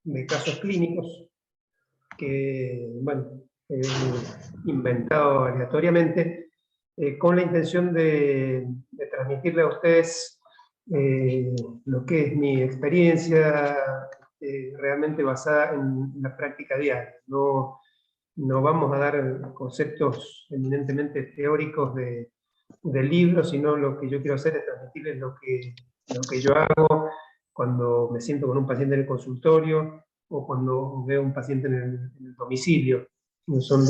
de casos clínicos que, bueno, he inventado aleatoriamente, con la intención de transmitirle a ustedes lo que es mi experiencia realmente basada en la práctica diaria. No vamos a dar conceptos eminentemente teóricos de libros, sino lo que yo quiero hacer es transmitirles lo que yo hago cuando me siento con un paciente en el consultorio o cuando veo un paciente en el domicilio. Son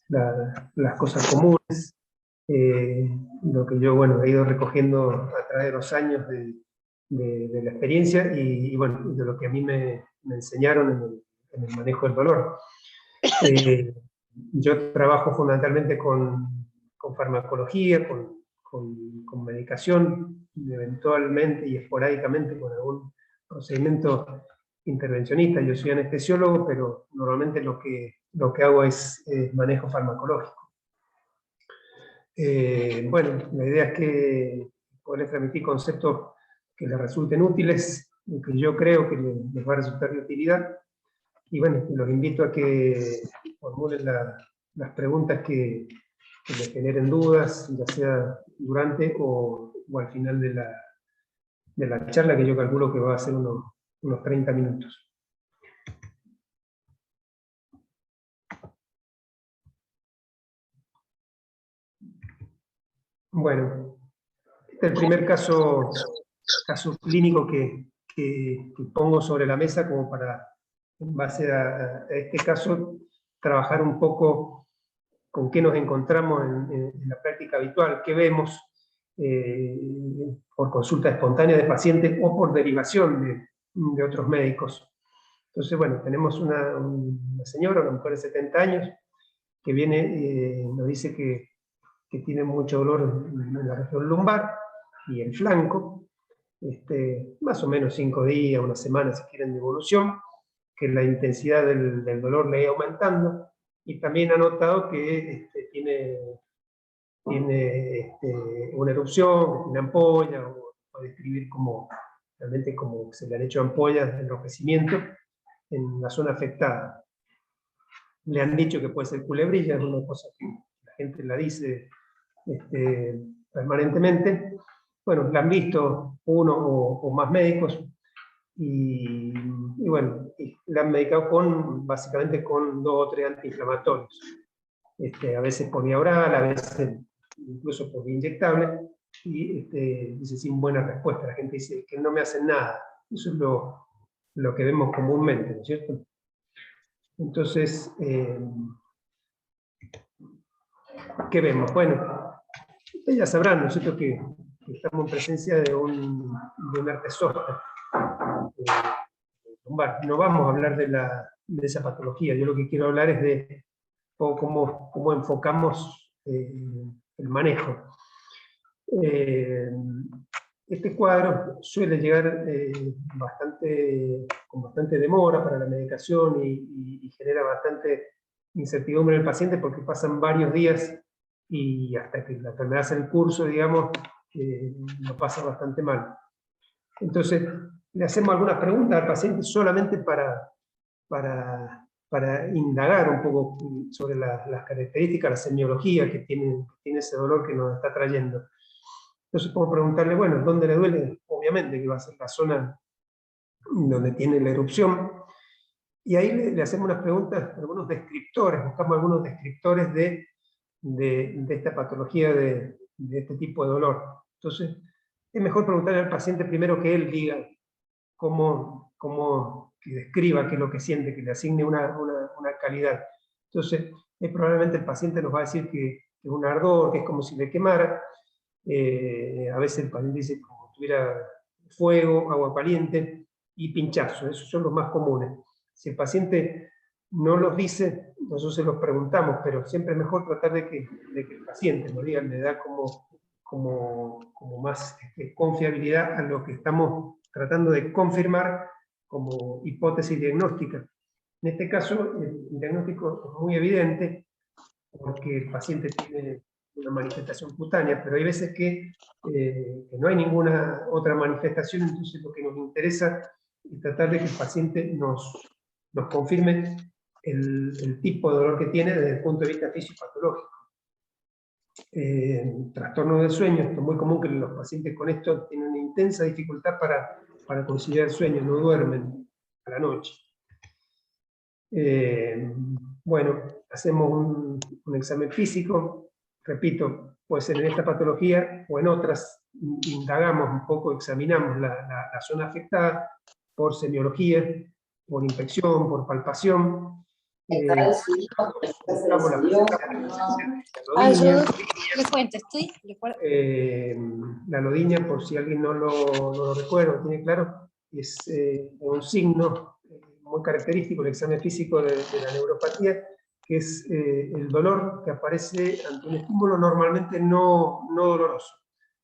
las cosas comunes, lo que yo, bueno, he ido recogiendo a través de los años de la experiencia y, bueno, de lo que a mí me enseñaron en el manejo del dolor. Yo trabajo fundamentalmente con farmacología, con medicación, eventualmente y esporádicamente con algún procedimiento intervencionista. Yo soy anestesiólogo, pero normalmente lo que hago es manejo farmacológico. Bueno, la idea es que poder transmitir conceptos que les resulten útiles, que yo creo que les va a resultar de utilidad. Y bueno, los invito a que formulen las preguntas que les generen dudas, ya sea durante o al final de la charla, que yo calculo que va a ser unos 30 minutos. Bueno, este es el primer caso clínico que pongo sobre la mesa como para, en base a este caso, trabajar un poco con qué nos encontramos en la práctica habitual, qué vemos por consulta espontánea de pacientes o por derivación de otros médicos. Entonces, bueno, tenemos una señora, una mujer de 70 años, que viene, nos dice que tiene mucho dolor en la región lumbar y el flanco, más o menos 5 días, una semana si quieren de evolución, que la intensidad del dolor le ha ido aumentando, y también ha notado que tiene una erupción, una ampolla, o puede describir realmente como se le han hecho ampollas de enrojecimiento en la zona afectada. Le han dicho que puede ser culebrilla, es una cosa que la gente la dice permanentemente. Bueno, la han visto uno o más médicos, y bueno, la han medicado básicamente con 2 o 3 antiinflamatorios. A veces por vía oral, a veces incluso por vía inyectable, y dice sin buena respuesta. La gente dice que no me hacen nada. Eso es lo que vemos comúnmente, ¿no es cierto? Entonces, ¿qué vemos? Bueno, ya sabrán, ¿no es cierto?, que estamos en presencia de un artesota lumbar. No vamos a hablar de esa patología. Yo lo que quiero hablar es de cómo enfocamos el manejo. Este cuadro suele llegar con bastante demora para la medicación y genera bastante incertidumbre en el paciente, porque pasan varios días y hasta que la enfermedad hace el curso, digamos, lo pasa bastante mal. Entonces, le hacemos algunas preguntas al paciente solamente para indagar un poco sobre las características, la semiología que tiene ese dolor que nos está trayendo. Entonces podemos preguntarle, bueno, ¿dónde le duele? Obviamente que va a ser la zona donde tiene la erupción. Y ahí le hacemos unas preguntas, algunos descriptores, buscamos algunos descriptores de esta patología, de este tipo de dolor. Entonces, es mejor preguntarle al paciente primero que él diga que describa qué es lo que siente, que le asigne una calidad. Entonces, probablemente el paciente nos va a decir que es un ardor, que es como si le quemara. A veces el paciente dice como si tuviera fuego, agua caliente y pinchazo. Esos son los más comunes. Si el paciente no los dice, nosotros se los preguntamos, pero siempre es mejor tratar de que el paciente nos diga, le da como más confiabilidad a lo que estamos tratando de confirmar como hipótesis diagnóstica. En este caso, el diagnóstico es muy evidente porque el paciente tiene una manifestación cutánea, pero hay veces que no hay ninguna otra manifestación. Entonces lo que nos interesa y tratar de que el paciente nos confirme el tipo de dolor que tiene desde el punto de vista fisiopatológico. Trastorno del sueño, esto es muy común que los pacientes con esto tienen una intensa dificultad para conciliar el sueño, no duermen a la noche. Bueno, hacemos un examen físico, repito, puede ser en esta patología o en otras, indagamos un poco, examinamos la zona afectada por semiología, por inspección, por palpación. Buscamos la presencia de la lodiña. Les cuento, La lodiña, por si alguien no lo recuerda, tiene claro, es un signo muy característico del examen físico de la neuropatía, que es el dolor que aparece ante un estímulo normalmente no doloroso.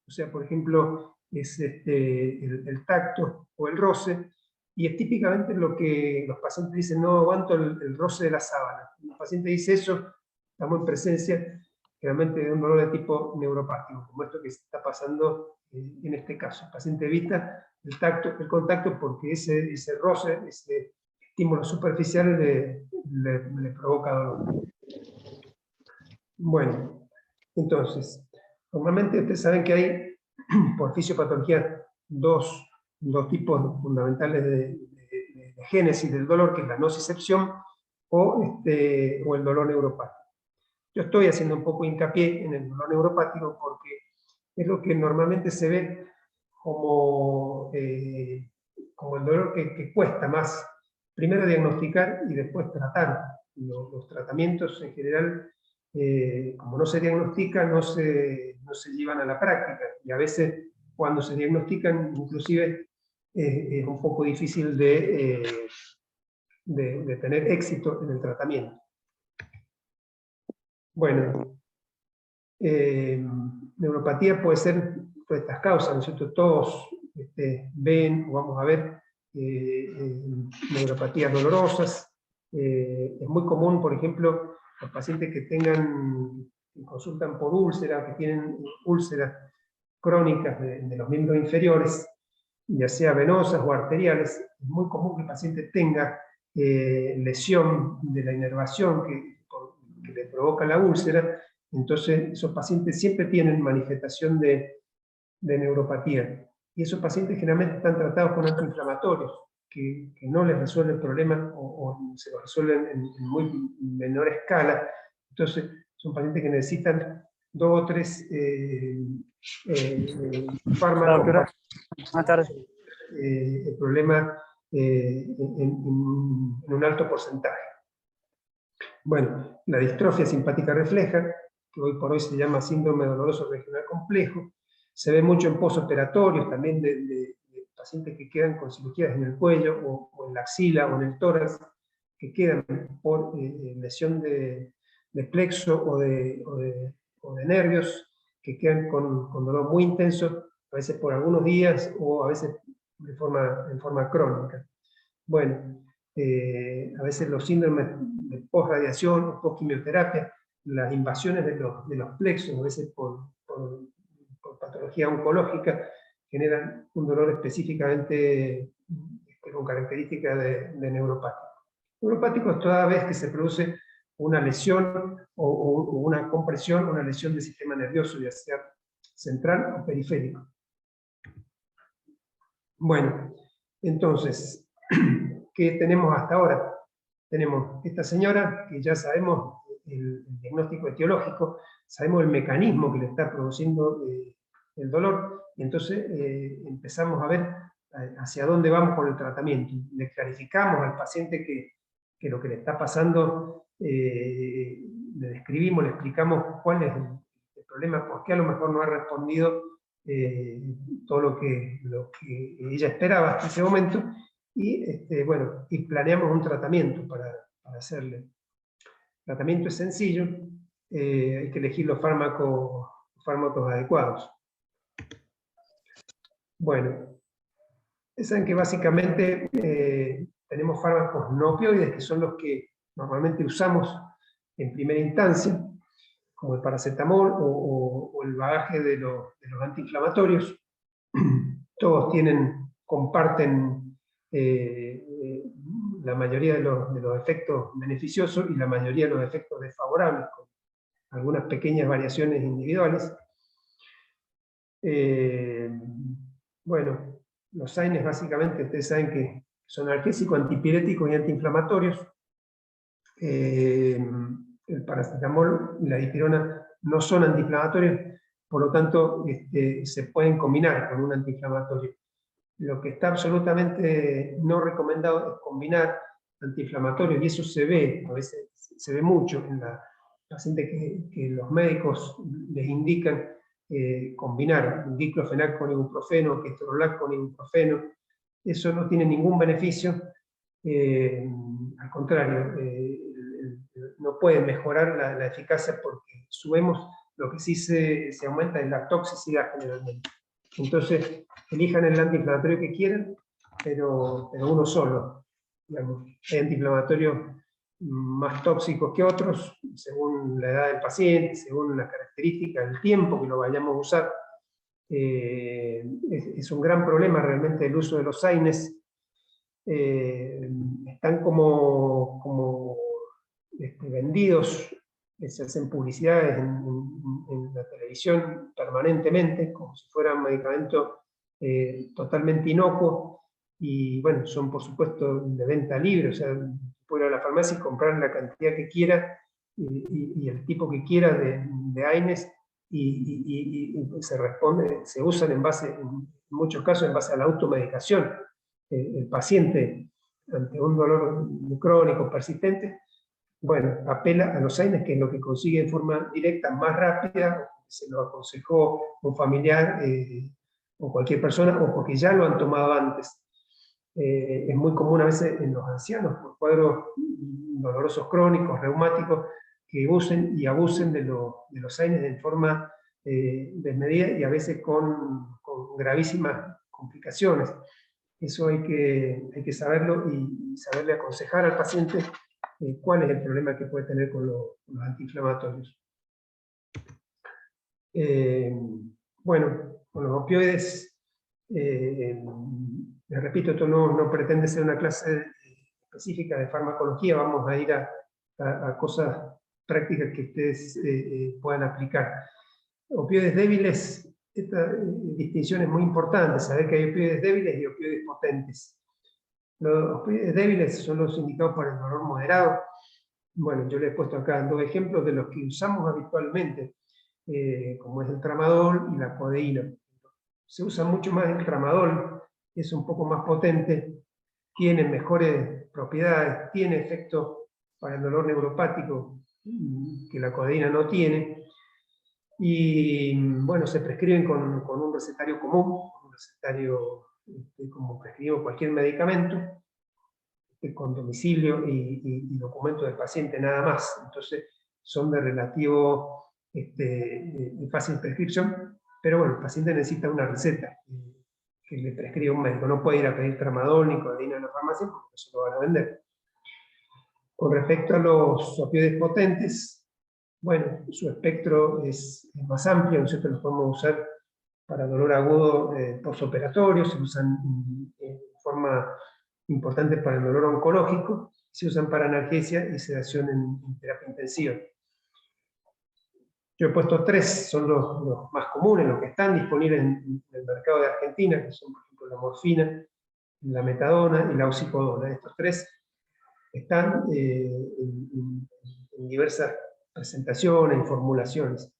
O sea, por ejemplo, es el tacto o el roce, y es típicamente lo que los pacientes dicen: no aguanto el roce de la sábana. Cuando el paciente dice eso, estamos en presencia realmente de un dolor de tipo neuropático, como esto que está pasando en este caso. El paciente evita el contacto porque ese roce, ese estímulo superficial le provoca dolor. Bueno, entonces, normalmente ustedes saben que hay, por fisiopatología, dos tipos fundamentales de génesis del dolor, que es la nocicepción o el dolor neuropático. Yo estoy haciendo un poco hincapié en el dolor neuropático porque es lo que normalmente se ve como el dolor que cuesta más, primero diagnosticar y después tratar. Los tratamientos en general, como no se diagnostican, no se llevan a la práctica, y a veces cuando se diagnostican, inclusive es un poco difícil de tener éxito en el tratamiento. Bueno, neuropatía puede ser todas estas causas, ¿no es cierto? Todos ven o vamos a ver neuropatías dolorosas. Es muy común, por ejemplo, los pacientes que consultan por úlceras, que tienen úlceras crónicas de los miembros inferiores, ya sea venosas o arteriales. Es muy común que el paciente tenga lesión de la inervación que le provoca la úlcera. Entonces, esos pacientes siempre tienen manifestación de neuropatía. Y esos pacientes generalmente están tratados con antiinflamatorios, que no les resuelven el problema o se lo resuelven en muy menor escala. Entonces, son pacientes que necesitan 2 o 3 fármacos para el problema en un alto porcentaje. Bueno, la distrofia simpática refleja, que hoy por hoy se llama síndrome doloroso regional complejo, se ve mucho en posoperatorios también de pacientes que quedan con cirugías en el cuello o en la axila o en el tórax, que quedan por lesión de plexo o de nervios, que quedan con dolor muy intenso, a veces por algunos días o a veces en forma crónica. Bueno, a veces los síndromes de post-radiación o post-quimioterapia, las invasiones de los plexos, a veces por patología oncológica, generan un dolor específicamente con características de neuropático. Neuropático es toda vez que se produce una lesión o una compresión, una lesión del sistema nervioso, ya sea central o periférico. Bueno, entonces, ¿qué tenemos hasta ahora? Tenemos esta señora, que ya sabemos el diagnóstico etiológico, sabemos el mecanismo que le está produciendo el dolor, y entonces empezamos a ver hacia dónde vamos con el tratamiento. Le clarificamos al paciente que lo que le está pasando, le describimos, le explicamos cuál es el problema, por qué a lo mejor no ha respondido todo lo que ella esperaba hasta ese momento, y, bueno, y planeamos un tratamiento para hacerle. El tratamiento es sencillo, hay que elegir los fármacos adecuados. Bueno, saben que básicamente tenemos fármacos no opioides, que son los que normalmente usamos en primera instancia, como el paracetamol o el bagaje de los antiinflamatorios. Todos comparten la mayoría de los efectos beneficiosos y la mayoría de los efectos desfavorables, con algunas pequeñas variaciones individuales. Bueno, los AINES básicamente, ustedes saben que son analgésicos, antipiréticos y antiinflamatorios. El paracetamol y la dipirona no son antiinflamatorios, por lo tanto se pueden combinar con un antiinflamatorio. Lo que está absolutamente no recomendado es combinar antiinflamatorios, y eso se ve, a veces se ve mucho en la paciente que los médicos les indican combinar diclofenac con ibuprofeno, ketorolac con ibuprofeno. Eso no tiene ningún beneficio, al contrario, no puede mejorar la eficacia porque subimos, lo que sí se aumenta es la toxicidad generalmente. Entonces, elijan el antiinflamatorio que quieran, pero uno solo. Digamos, hay antiinflamatorios más tóxicos que otros, según la edad del paciente, según las características, el tiempo que lo vayamos a usar. Es un gran problema realmente el uso de los AINES. Están como vendidos, se hacen publicidades en la televisión permanentemente, como si fuera un medicamento totalmente inocuo, y bueno, son por supuesto de venta libre, o sea, puede ir a la farmacia y comprar la cantidad que quiera, y el tipo que quiera de AINES, y se usan en muchos casos en base a la automedicación. El paciente, ante un dolor crónico persistente, bueno, apela a los AINES, que es lo que consigue de forma directa, más rápida, se lo aconsejó un familiar o cualquier persona, o porque ya lo han tomado antes. Es muy común a veces en los ancianos, por cuadros dolorosos crónicos, reumáticos, que usen y abusen de los AINES en forma desmedida y a veces con gravísimas complicaciones. Eso hay que saberlo y saberle aconsejar al paciente cuál es el problema que puede tener con los antiinflamatorios. Bueno, con los opioides, les repito, esto no pretende ser una clase específica de farmacología, vamos a ir a cosas prácticas que ustedes puedan aplicar. Opioides débiles, esta distinción es muy importante, saber que hay opioides débiles y opioides potentes. Los opioides débiles son los indicados para el dolor moderado. Bueno, yo les he puesto acá 2 ejemplos de los que usamos habitualmente, como es el tramadol y la codeína. Se usa mucho más el tramadol, es un poco más potente, tiene mejores propiedades, tiene efecto para el dolor neuropático que la codeína no tiene. Y bueno, se prescriben con un recetario común, un recetario como prescribimos cualquier medicamento, con domicilio y documento del paciente nada más. Entonces son de relativo fácil prescripción, pero bueno, el paciente necesita una receta que le prescriba un médico. No puede ir a pedir tramadol ni codeína en la farmacia porque eso lo van a vender. Con respecto a los opioides potentes, bueno, su espectro es más amplio, nosotros los podemos usar para dolor agudo postoperatorio, se usan en forma importante para el dolor oncológico, se usan para analgesia y sedación en terapia intensiva. Yo he puesto 3, son los más comunes, los que están disponibles en el mercado de Argentina, que son por ejemplo la morfina, la metadona y la oxicodona. Estos 3 están en diversas presentaciones y formulaciones.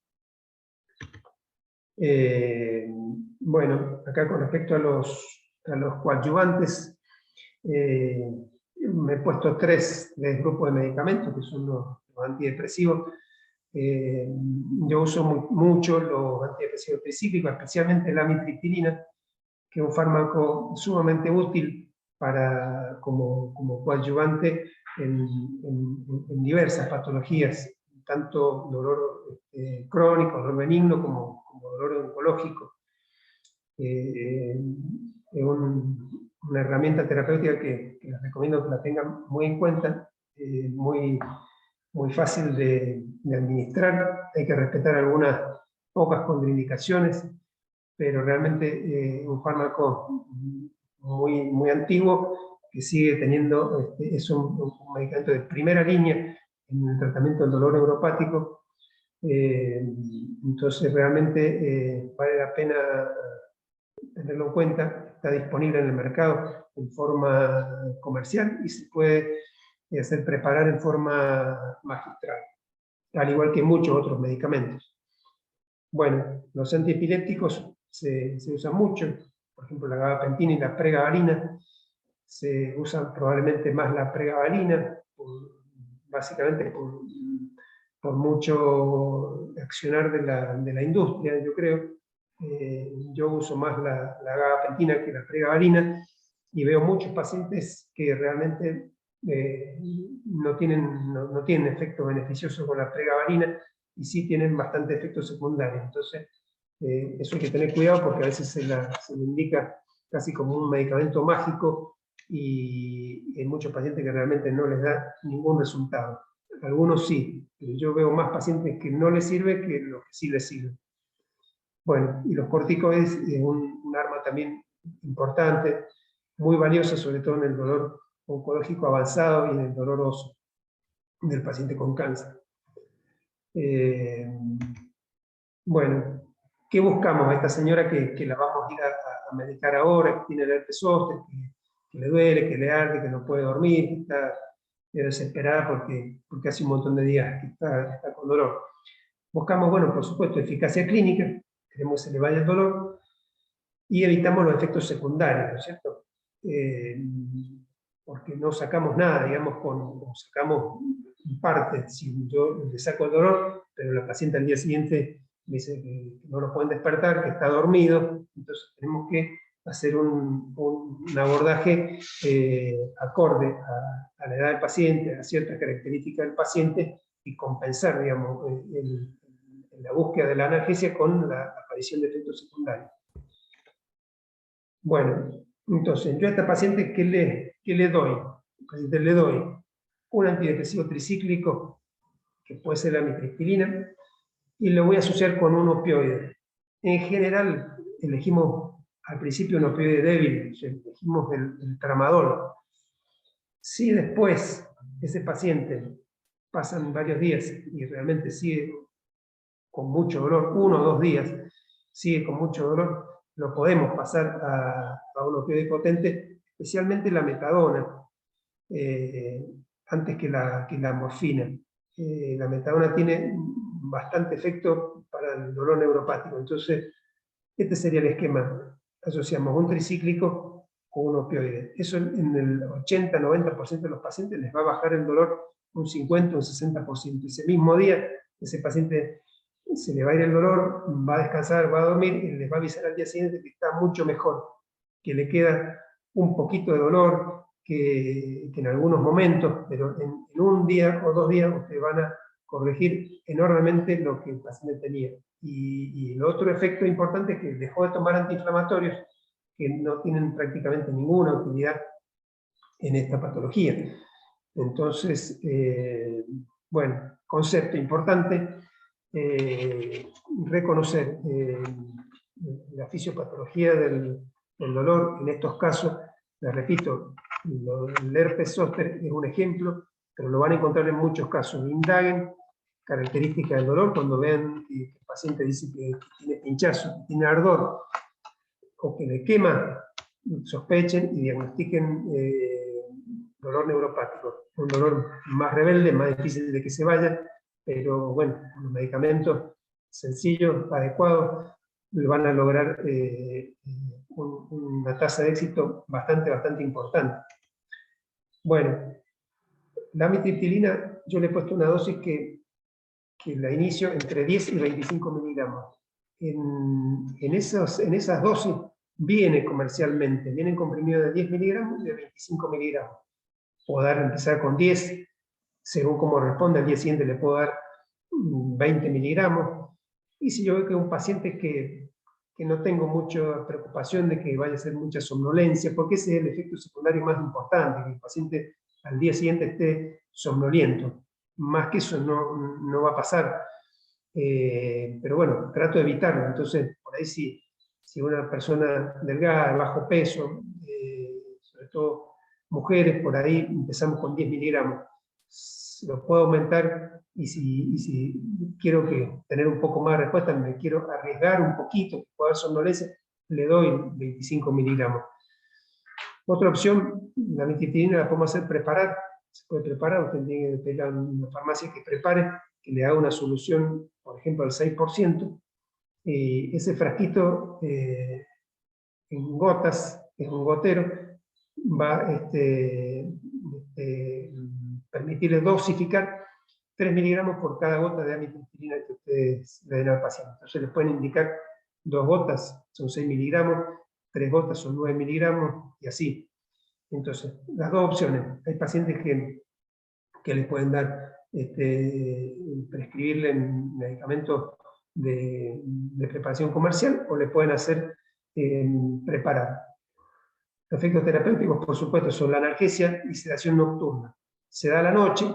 Bueno, acá con respecto a los coadyuvantes, me he puesto 3 grupos de medicamentos, que son los antidepresivos. Yo uso mucho los antidepresivos específicos, especialmente la amitriptilina, que es un fármaco sumamente útil como coadyuvante en diversas patologías, tanto dolor crónico, dolor benigno, como dolor oncológico. Es una herramienta terapéutica que les recomiendo que la tengan muy en cuenta, muy fácil de administrar. Hay que respetar algunas pocas contraindicaciones, pero realmente un fármaco muy antiguo, que sigue teniendo, es un medicamento de primera línea en el tratamiento del dolor neuropático. Entonces realmente vale la pena tenerlo en cuenta. Está disponible en el mercado en forma comercial y se puede hacer preparar en forma magistral, al igual que muchos otros medicamentos. Bueno, los antiepilépticos se usan mucho, por ejemplo la gabapentina y la pregabalina. Se usa probablemente más la pregabalina, básicamente por mucho accionar de la industria, yo creo. Yo uso más la gabapentina que la pregabalina y veo muchos pacientes que realmente no tienen efecto beneficioso con la pregabalina y sí tienen bastante efecto secundario. Entonces, eso hay que tener cuidado porque a veces se le indica casi como un medicamento mágico y hay muchos pacientes que realmente no les da ningún resultado. Algunos sí, pero yo veo más pacientes que no les sirve que los que sí les sirve. Bueno, y los corticoides es un arma también importante, muy valiosa, sobre todo en el dolor oncológico avanzado y en el dolor óseo del paciente con cáncer. Bueno, ¿qué buscamos a esta señora que la vamos a ir a medicar ahora, que tiene el herpes zóster, que le duele, que le arde, que no puede dormir, que está desesperada porque hace un montón de días que está con dolor? Buscamos, bueno, por supuesto, eficacia clínica, queremos que se le vaya el dolor, y evitamos los efectos secundarios, ¿no es cierto? Porque no sacamos nada, digamos, sacamos parte. Si yo le saco el dolor, pero la paciente al día siguiente me dice que no lo pueden despertar, que está dormido, entonces tenemos que hacer un abordaje acorde a la edad del paciente, a ciertas características del paciente, y compensar, digamos, la búsqueda de la analgesia con la aparición de efectos secundarios. Bueno, entonces, yo a esta paciente, ¿qué le doy? Le doy un antidepresivo tricíclico, que puede ser la amitriptilina, y lo voy a asociar con un opioide. En general, elegimos al principio un opioide débil, elegimos el tramadol. Si después ese paciente pasan varios días y realmente sigue con mucho dolor, 1 o 2 días, sigue con mucho dolor, lo podemos pasar a un opioide potente, especialmente la metadona, antes que la morfina. La metadona tiene bastante efecto para el dolor neuropático, entonces este sería el esquema. Asociamos un tricíclico con un opioide. Eso en el 80-90% de los pacientes les va a bajar el dolor un 50 o un 60%. Ese mismo día, ese paciente se le va a ir el dolor, va a descansar, va a dormir y les va a avisar al día siguiente que está mucho mejor, que le queda un poquito de dolor, que en algunos momentos, pero en 1 día o 2 días, ustedes van a corregir enormemente lo que el paciente tenía. Y el otro efecto importante es que dejó de tomar antiinflamatorios que no tienen prácticamente ninguna utilidad en esta patología. Entonces, bueno, concepto importante, reconocer la fisiopatología del dolor en estos casos. Les repito, el herpes zóster es un ejemplo, pero lo van a encontrar en muchos casos. Indaguen características del dolor cuando vean que el paciente dice que tiene pinchazo, que tiene ardor o que le quema, sospechen y diagnostiquen dolor neuropático. Un dolor más rebelde, más difícil de que se vaya, pero bueno, los medicamentos sencillos, adecuados, van a lograr una tasa de éxito bastante importante. Bueno, la amitriptilina yo le he puesto una dosis que la inicio entre 10 y 25 miligramos. En esas dosis viene comercialmente, vienen comprimidos de 10 miligramos y de 25 miligramos. Puedo empezar con 10, según como responde, al día siguiente le puedo dar 20 miligramos. Y si yo veo que un paciente que no tengo mucha preocupación de que vaya a ser mucha somnolencia, porque ese es el efecto secundario más importante, que el paciente al día siguiente esté somnoliento. Más que eso no va a pasar. Pero bueno, trato de evitarlo. Entonces, por ahí si Si una persona delgada, de bajo peso, sobre todo mujeres, por ahí empezamos con 10 miligramos. Lo puedo aumentar y si quiero tener un poco más de respuesta, me quiero arriesgar un poquito, que pueda haber somnolencia, le doy 25 miligramos. Otra opción, la amitriptilina la podemos hacer preparar. Se puede preparar, usted tiene que pedir a una farmacia que prepare, que le haga una solución, por ejemplo, al 6%. Ese frasquito en gotas, es un gotero, va a permitirle dosificar 3 miligramos por cada gota de amitriptilina que ustedes le den al paciente. Entonces les pueden indicar 2 gotas, son 6 miligramos, 3 gotas son 9 miligramos, y así. Entonces, las dos opciones. Hay pacientes que les pueden dar, prescribirle medicamentos de preparación comercial, o le pueden hacer preparar. Los efectos terapéuticos, por supuesto, son la analgesia y sedación nocturna. Se da a la noche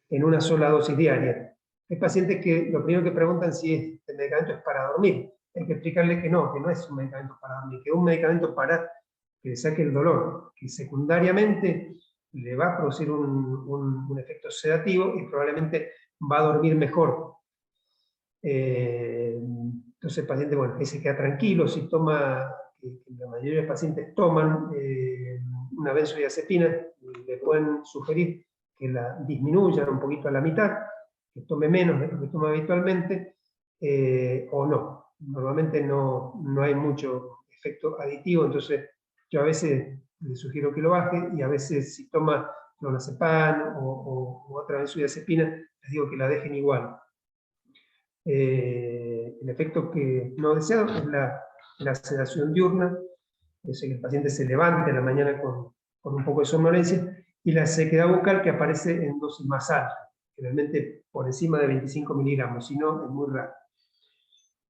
en una sola dosis diaria. Hay pacientes que lo primero que preguntan si este medicamento es para dormir. Hay que explicarle que no es un medicamento para dormir, que es un medicamento para que le saque el dolor, que secundariamente le va a producir un efecto sedativo y probablemente va a dormir mejor. Entonces el paciente, bueno, ahí se queda tranquilo. Si toma, la mayoría de los pacientes toman una benzodiazepina, le pueden sugerir que la disminuyan un poquito a la mitad, que tome menos de lo que toma habitualmente, o no. Normalmente no hay mucho efecto aditivo, entonces yo a veces le sugiero que lo baje, y a veces si toma clonazepam o otra benzodiazepina, les digo que la dejen igual. El efecto que no deseado es la sedación diurna, es que el paciente se levante en la mañana con un poco de somnolencia, y la sequedad bucal, que aparece en dosis más altas, generalmente por encima de 25 miligramos, si no es muy raro.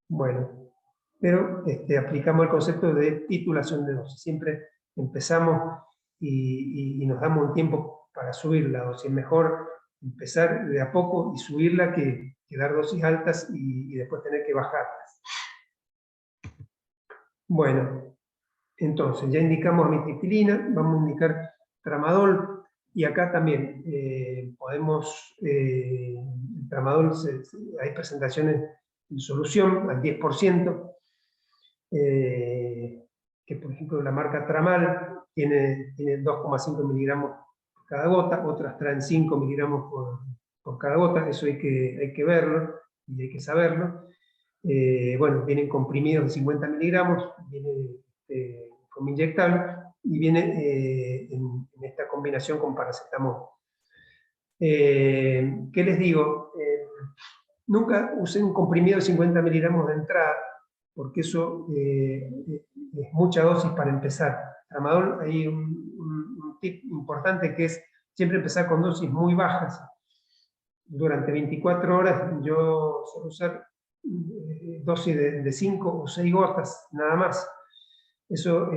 Bueno, pero aplicamos el concepto de titulación de dosis. Siempre empezamos y nos damos un tiempo para subir la dosis. Es mejor empezar de a poco y subirla que dar dosis altas y después tener que bajarlas. Bueno, entonces ya indicamos amitriptilina, vamos a indicar tramadol, y acá también podemos, el tramadol, hay presentaciones en solución al 10%, que por ejemplo la marca Tramal tiene 2,5 miligramos por cada gota, otras traen 5 miligramos por cada gota. Eso hay que verlo y hay que saberlo. Bueno, vienen comprimidos de 50 miligramos, viene como inyectable, y viene en esta combinación con paracetamol. ¿Qué les digo? Nunca usé un comprimido de 50 miligramos de entrada, porque eso es mucha dosis para empezar. Tramadol, hay un tip importante, que es siempre empezar con dosis muy bajas. Durante 24 horas yo suelo usar dosis de 5 o 6 gotas, nada más. Eso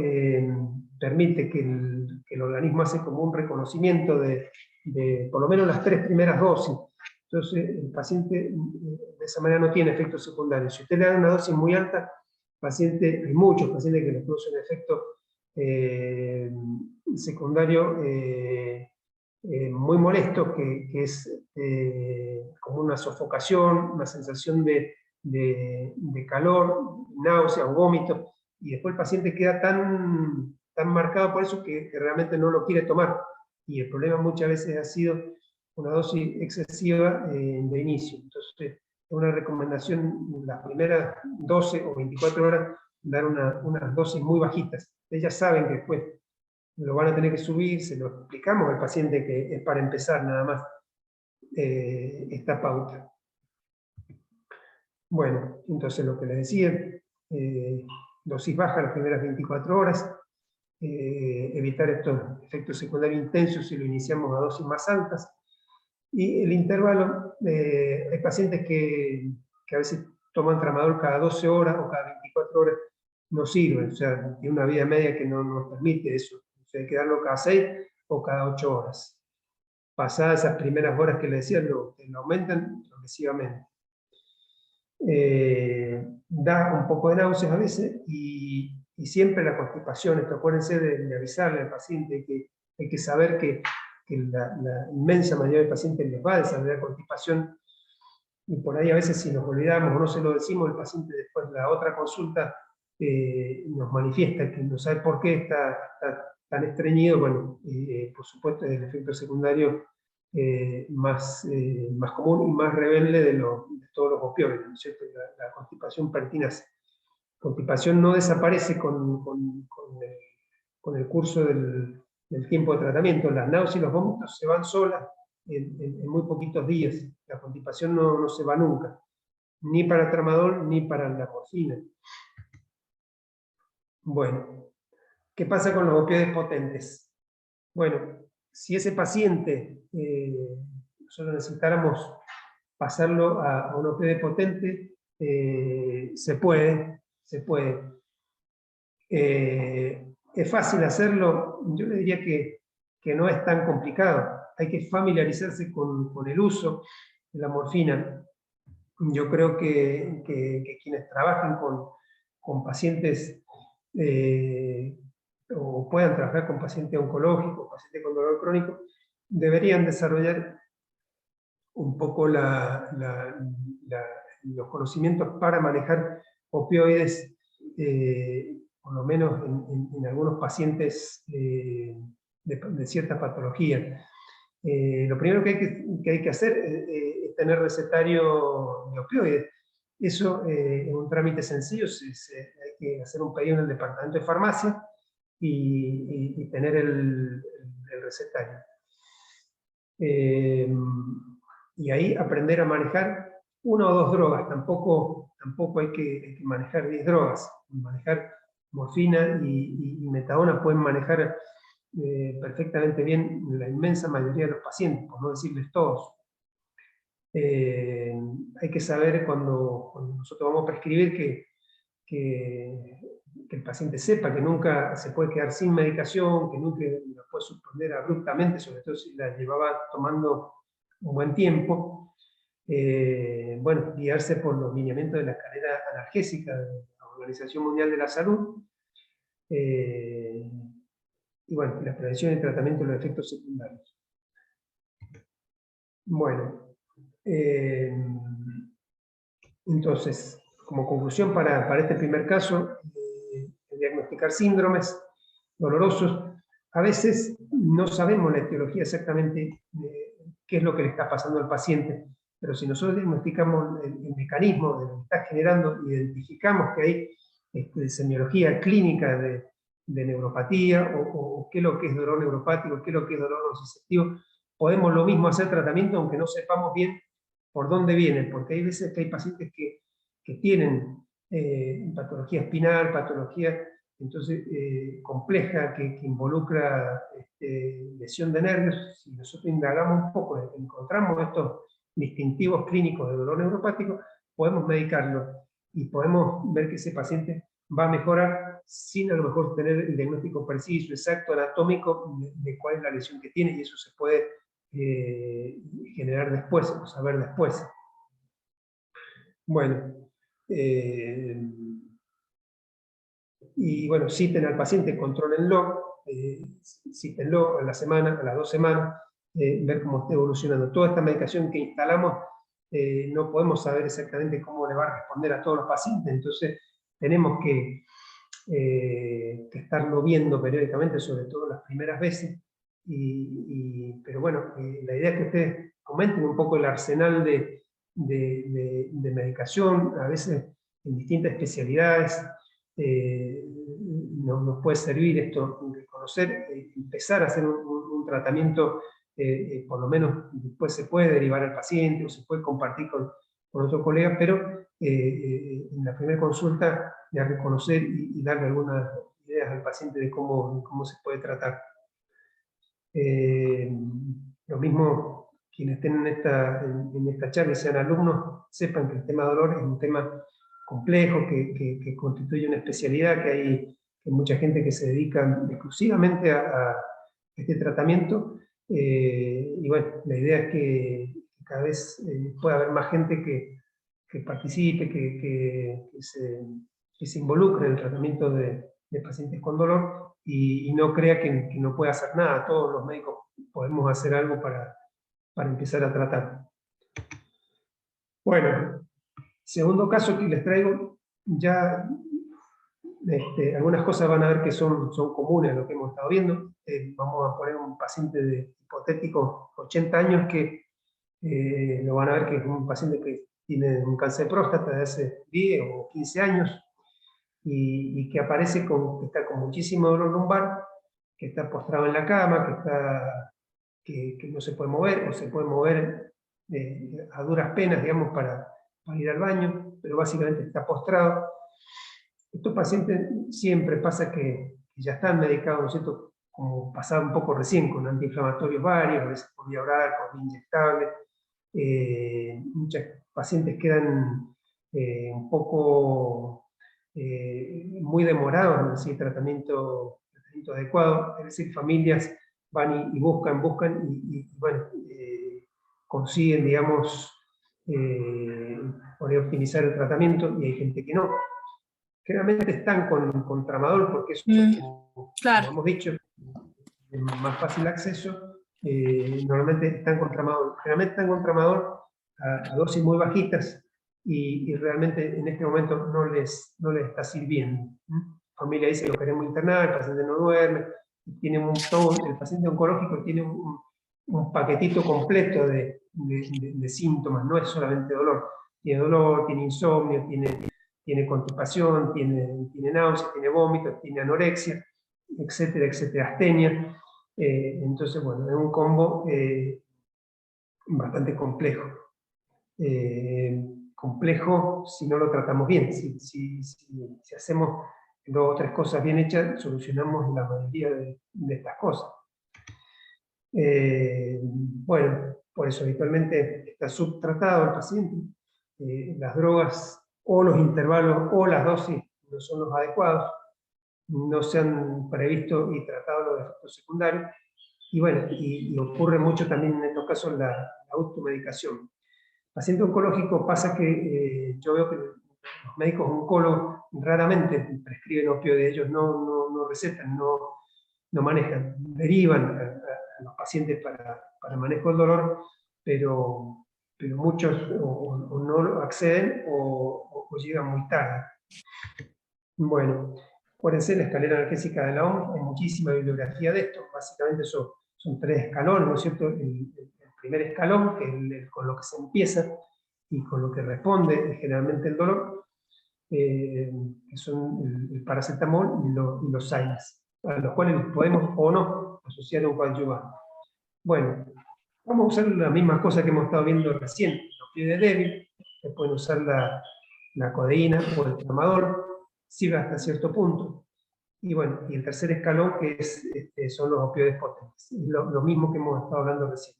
permite que el organismo hace como un reconocimiento de por lo menos las 3 primeras dosis. Entonces el paciente de esa manera no tiene efectos secundarios. Si usted le da una dosis muy alta, hay muchos pacientes que le producen efecto secundario muy molesto, que es como una sofocación, una sensación de calor, náusea o vómito, y después el paciente queda tan marcado por eso que realmente no lo quiere tomar. Y el problema muchas veces ha sido una dosis excesiva de inicio. Entonces, es una recomendación, las primeras 12 o 24 horas, dar unas dosis muy bajitas. Ellas saben que después lo van a tener que subir, se lo explicamos al paciente que es para empezar nada más esta pauta. Bueno, entonces lo que les decía, dosis baja las primeras 24 horas, evitar estos efectos secundarios intensos si lo iniciamos a dosis más altas, y el intervalo, hay pacientes que a veces toman tramadol cada 12 horas o cada 24 horas, no sirve, o sea, tiene una vida media que no nos permite eso. O sea, hay que darlo cada 6 o cada 8 horas. Pasadas esas primeras horas que le decía, lo aumentan progresivamente. da un poco de náuseas a veces, y siempre la constipación. Esto, acuérdense de avisarle al paciente que hay que saber que la inmensa mayoría de pacientes les va a desarrollar constipación, y por ahí a veces si nos olvidamos o no se lo decimos, el paciente después de la otra consulta nos manifiesta que no sabe por qué está tan estreñido. Bueno, por supuesto es el efecto secundario más común y más rebelde de todos los opioides, ¿no es cierto? La constipación pertinace. La constipación no desaparece con el curso del tiempo de tratamiento. Las náuseas y los vómitos se van solas en muy poquitos días. La constipación no se va nunca, ni para el tramadol ni para la morfina. Bueno, ¿qué pasa con los opioides potentes? Bueno, si ese paciente nosotros necesitáramos pasarlo a un opioide potente, se puede. ¿Es fácil hacerlo? Yo le diría que no es tan complicado. Hay que familiarizarse con el uso de la morfina. Yo creo que quienes trabajan con pacientes o puedan trabajar con pacientes oncológicos, pacientes con dolor crónico, deberían desarrollar un poco los conocimientos para manejar opioides, por lo menos en algunos pacientes de cierta patología. Lo primero que hay que hacer es tener recetario de opioides. Eso es un trámite sencillo. Hay que hacer un pedido en el departamento de farmacia y tener el recetario. Y ahí aprender a manejar una o dos drogas. Tampoco hay que manejar 10 drogas. Manejar morfina y metadona pueden manejar perfectamente bien la inmensa mayoría de los pacientes, por no decirles todos. Hay que saber cuando nosotros vamos a prescribir que el paciente sepa que nunca se puede quedar sin medicación, que nunca la puede suspender abruptamente, sobre todo si la llevaba tomando un buen tiempo. Bueno, guiarse por los lineamientos de la escalera analgésica de la Organización Mundial de la Salud. Y bueno, la prevención y tratamiento de los efectos secundarios. Bueno, entonces, como conclusión para este primer caso, diagnosticar síndromes dolorosos. A veces no sabemos la etiología exactamente qué es lo que le está pasando al paciente, pero si nosotros diagnosticamos el mecanismo de lo que está generando, identificamos que hay semiología clínica de neuropatía, o qué es lo que es dolor neuropático, qué es lo que es dolor nociceptivo, podemos lo mismo hacer tratamiento aunque no sepamos bien por dónde vienen, porque hay veces que hay pacientes que tienen patología espinal, patología entonces compleja que involucra lesión de nervios. Si nosotros indagamos un poco, encontramos estos distintivos clínicos de dolor neuropático, podemos medicarlo y podemos ver que ese paciente va a mejorar sin a lo mejor tener el diagnóstico preciso, exacto, anatómico de cuál es la lesión que tiene, y eso se puede generar después, o saber después. Bueno, y bueno, citen al paciente, contrólenlo, cítenlo a la semana, a las 2 semanas, ver cómo está evolucionando. Toda esta medicación que instalamos, no podemos saber exactamente cómo le va a responder a todos los pacientes, entonces tenemos que estarlo viendo periódicamente, sobre todo las primeras veces. Pero bueno, la idea es que ustedes comenten un poco el arsenal de medicación, a veces en distintas especialidades. Nos puede servir esto de conocer, empezar a hacer un tratamiento, por lo menos después se puede derivar al paciente o se puede compartir con otro colega, pero en la primera consulta de reconocer y darle algunas ideas al paciente de cómo se puede tratar. Lo mismo, quienes estén en esta charla y sean alumnos, sepan que el tema dolor es un tema complejo, que constituye una especialidad, que hay mucha gente que se dedica exclusivamente a este tratamiento, y bueno, la idea es que cada vez pueda haber más gente que participe, que se involucre en el tratamiento de pacientes con dolor y no crea que no puede hacer nada. Todos los médicos podemos hacer algo para empezar a tratar. Bueno, segundo caso que les traigo, ya algunas cosas van a ver que son comunes a lo que hemos estado viendo. Vamos a poner un paciente hipotético, 80 años, que lo van a ver que es un paciente que tiene un cáncer de próstata de hace 10 o 15 años, y que aparece que está con muchísimo dolor lumbar, que está postrado en la cama, que no se puede mover, o se puede mover a duras penas, digamos, para ir al baño, pero básicamente está postrado. Estos pacientes siempre pasa que ya están medicados, ¿no es cierto?, como pasaba un poco recién, con antiinflamatorios varios, a veces por vía oral, por vía inyectable. Muchos pacientes quedan un poco muy demorados en recibir tratamiento adecuado, es decir, familias van y buscan, y bueno, consiguen, digamos, poder optimizar el tratamiento, y hay gente que no. Generalmente están con tramadol, porque eso, claro. como hemos dicho, es más fácil acceso. Normalmente están con tramadol. Generalmente están con tramadol a dosis muy bajitas, y realmente en este momento no les está sirviendo. La familia dice: lo queremos internar, el paciente no duerme, tiene el paciente oncológico tiene un paquetito completo de síntomas, no es solamente dolor. Tiene dolor, tiene insomnio, tiene constipación, tiene náuseas, tiene vómitos, tiene anorexia, etcétera, etcétera, astenia. Entonces, bueno, es un combo bastante complejo. Complejo si no lo tratamos bien. Si hacemos 2 o 3 cosas bien hechas, solucionamos la mayoría de estas cosas. Bueno, por eso habitualmente está subtratado el paciente. Las drogas o los intervalos o las dosis no son los adecuados, no se han previsto y tratado los efectos secundarios, y bueno, y ocurre mucho también en estos casos la automedicación. Paciente oncológico pasa que yo veo que los médicos oncólogos raramente prescriben opioides, ellos no recetan, no manejan, derivan a los pacientes para manejo del dolor, pero muchos o no acceden o llegan muy tarde. Bueno, acuérdense, la escalera analgésica de la OMS, hay muchísima bibliografía de esto. Básicamente son 3 escalones, ¿no es cierto? El primer escalón, que es con lo que se empieza y con lo que responde generalmente el dolor, que son el paracetamol y los SAINs, a los cuales podemos o no asociar un coadyuvante. Bueno, vamos a usar la misma cosa que hemos estado viendo recién, el opioide débil, que pueden usar la codeína o el tramadol, sirve hasta cierto punto. Y bueno, y el tercer escalón, que son los opioides potentes, lo mismo que hemos estado hablando recién.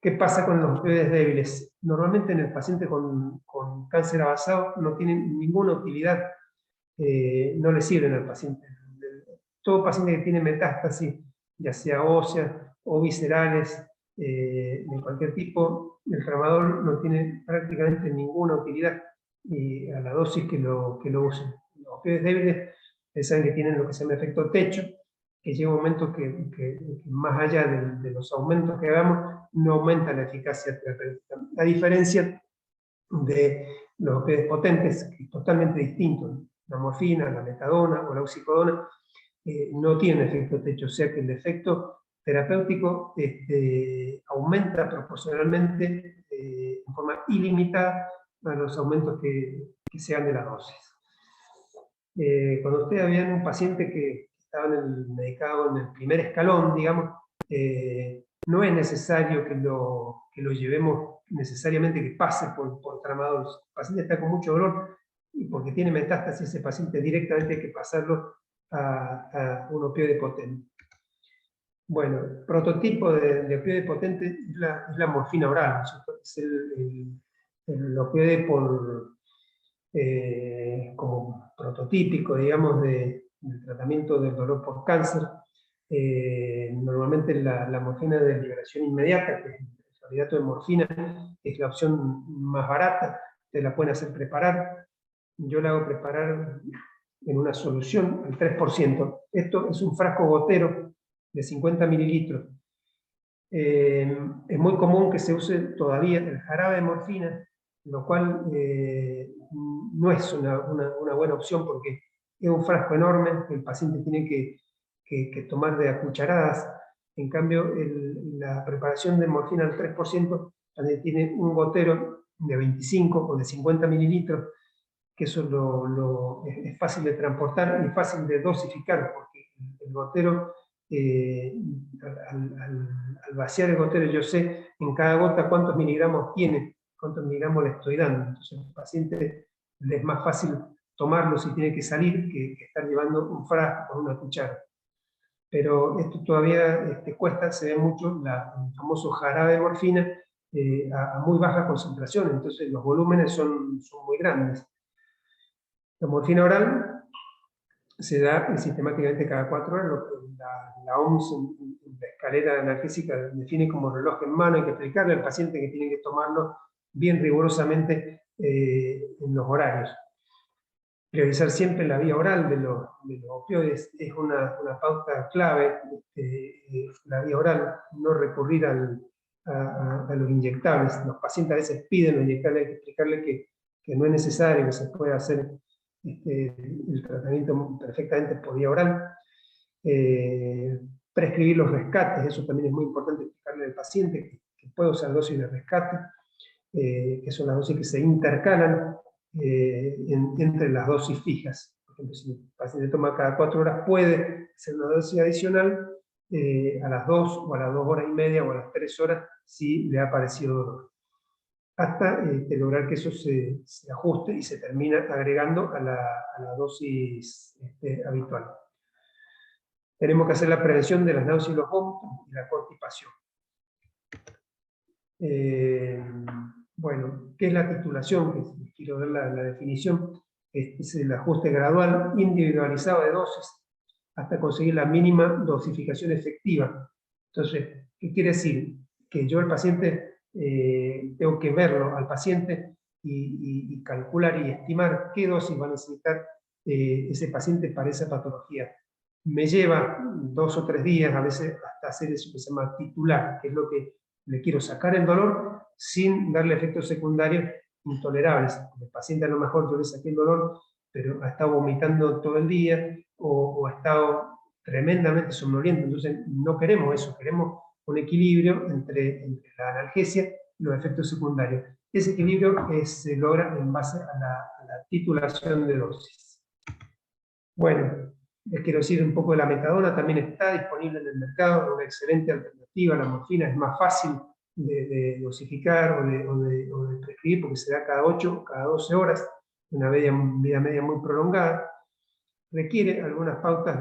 ¿Qué pasa con los opioides débiles? Normalmente en el paciente con cáncer avanzado no tienen ninguna utilidad, no le sirven al paciente. Todo paciente que tiene metástasis, ya sea ósea o viscerales, de cualquier tipo, el tramadol no tiene prácticamente ninguna utilidad, y a la dosis que lo usen. Los opioides débiles, ustedes saben que tienen lo que se llama efecto techo, que llega un momento que más allá de los aumentos que hagamos, no aumenta la eficacia terapéutica. A diferencia de los opioides potentes, que es totalmente distinto. La morfina, la metadona o la oxicodona no tienen efecto techo, o sea que el efecto terapéutico aumenta proporcionalmente en forma ilimitada a los aumentos que sean de la dosis. Cuando ustedes vean un paciente que estaba medicado en el primer escalón, digamos, no es necesario que lo llevemos necesariamente que pase por tramadol. El paciente está con mucho dolor y porque tiene metástasis, ese paciente directamente hay que pasarlo a un opioide potente. Bueno, el prototipo de opioide potente es la morfina oral, ¿no? Es el opioide como prototípico, digamos, del tratamiento del dolor por cáncer. Normalmente la morfina de liberación inmediata, que es clorhidrato de morfina es la opción más barata, te la pueden hacer preparar. Yo la hago preparar en una solución al 3%. Esto es un frasco gotero de 50 mililitros. Es muy común que se use todavía el jarabe de morfina, lo cual no es una buena opción porque es un frasco enorme que el paciente tiene que tomar de a cucharadas. En cambio, la preparación de morfina al 3% también tiene un gotero de 25 o de 50 mililitros, que eso es fácil de transportar y fácil de dosificar, porque el gotero, al vaciar el gotero, yo sé en cada gota cuántos miligramos tiene, cuántos miligramos le estoy dando. Entonces al paciente le es más fácil tomarlo si tiene que salir que estar llevando un frasco con una cuchara. Pero esto todavía cuesta, se ve mucho el famoso jarabe de morfina a muy baja concentración, entonces los volúmenes son muy grandes. La morfina oral se da sistemáticamente cada 4 horas, lo que la OMS en la escalera analgésica define como reloj en mano. Hay que explicarle al paciente que tiene que tomarlo bien rigurosamente en los horarios. Priorizar siempre la vía oral de los opioides es una pauta clave, la vía oral, no recurrir a los inyectables. Los pacientes a veces piden los inyectables, hay que explicarle que no es necesario, que se puede hacer el tratamiento perfectamente por vía oral. Prescribir los rescates, eso también es muy importante explicarle al paciente que puede usar dosis de rescate, que son las dosis que se intercalan entre las dosis fijas. Por ejemplo, si el paciente toma cada 4 horas, puede hacer una dosis adicional a las 2 o a las 2 horas y media o a las 3 horas si le ha aparecido dolor, hasta lograr que eso se ajuste y se termina agregando a la dosis habitual. Tenemos que hacer la prevención de las náuseas y los vómitos y la constipación. Bueno, ¿qué es la titulación? Que quiero ver la definición. Es el ajuste gradual, individualizado de dosis, hasta conseguir la mínima dosificación efectiva. Entonces, ¿qué quiere decir? Que yo al paciente tengo que verlo al paciente y calcular y estimar qué dosis va a necesitar ese paciente para esa patología. Me lleva 2 o 3 días, a veces hasta hacer eso que se llama titular, que es lo que le quiero sacar el dolor sin darle efectos secundarios intolerables. El paciente a lo mejor yo le saqué el dolor, pero ha estado vomitando todo el día o ha estado tremendamente somnoliento. Entonces no queremos eso, queremos un equilibrio entre la analgesia y los efectos secundarios. Ese equilibrio se logra en base a la titulación de dosis. Bueno, les quiero decir un poco de la metadona, también está disponible en el mercado, una excelente alternativa. La morfina es más fácil de dosificar o de prescribir porque se da cada 8 o cada 12 horas, una vida media muy prolongada. Requiere algunas pautas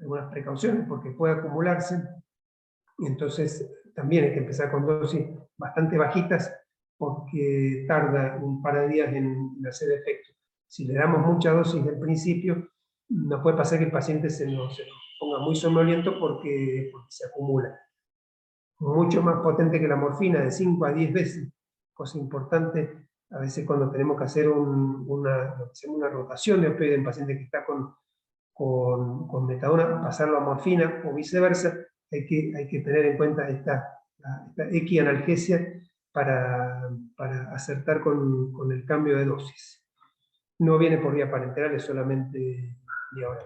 algunas precauciones porque puede acumularse, y entonces también hay que empezar con dosis bastante bajitas porque tarda un par de días en hacer efecto. Si le damos mucha dosis del principio, nos puede pasar que el paciente se nos ponga muy somnoliento porque se acumula. Mucho más potente que la morfina, de 5 a 10 veces. Cosa importante, a veces cuando tenemos que hacer una rotación de opioide en paciente que está con metadona, pasarlo a morfina o viceversa, hay que tener en cuenta esta equianalgesia para acertar con el cambio de dosis. No viene por vía parenteral, es solamente vía oral.